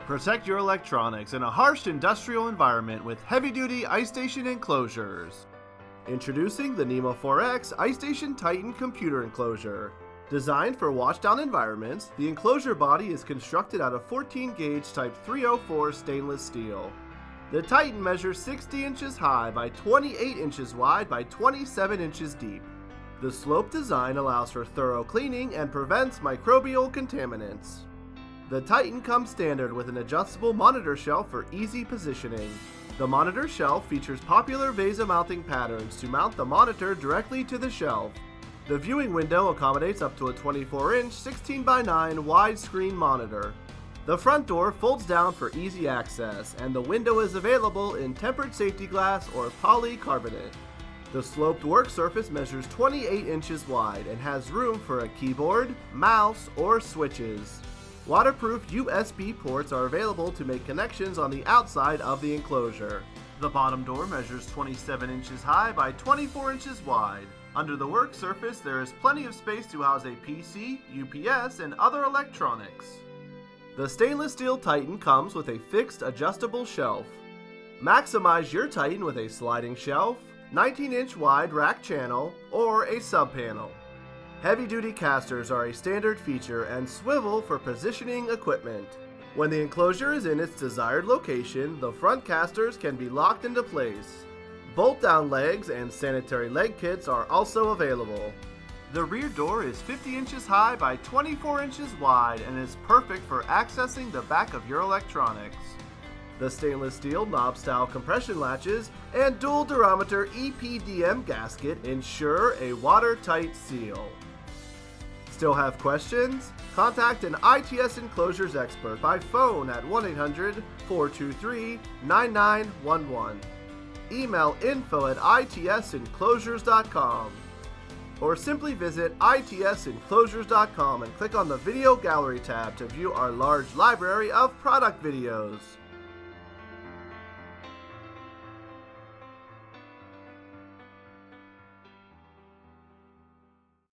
Protect your electronics in a harsh industrial environment with heavy-duty IceStation Enclosures. Introducing the NEMA 4X IceStation Titan Computer Enclosure. Designed for washdown environments, the enclosure body is constructed out of 14-gauge Type 304 stainless steel. The Titan measures 60 inches high by 28 inches wide by 27 inches deep. The slope design allows for thorough cleaning and prevents microbial contaminants. The Titan comes standard with an adjustable monitor shelf for easy positioning. The monitor shelf features popular VESA mounting patterns to mount the monitor directly to the shelf. The viewing window accommodates up to a 24-inch 16:9 widescreen monitor. The front door folds down for easy access, and the window is available in tempered safety glass or polycarbonate. The sloped work surface measures 28 inches wide and has room for a keyboard, mouse, or switches. Waterproof USB ports are available to make connections on the outside of the enclosure. The bottom door measures 27 inches high by 24 inches wide. Under the work surface, there is plenty of space to house a PC, UPS, and other electronics. The stainless steel Titan comes with a fixed adjustable shelf. Maximize your Titan with a sliding shelf, 19-inch wide rack channel, or a subpanel. Heavy-duty casters are a standard feature and swivel for positioning equipment. When the enclosure is in its desired location, the front casters can be locked into place. Bolt-down legs and sanitary leg kits are also available. The rear door is 50 inches high by 24 inches wide and is perfect for accessing the back of your electronics. The stainless steel knob-style compression latches and dual durometer EPDM gasket ensure a watertight seal. Still have questions? Contact an ITS Enclosures expert by phone at 1-800-423-9911. Email info@itsenclosures.com. Or simply visit itsenclosures.com and click on the Video Gallery tab to view our large library of product videos.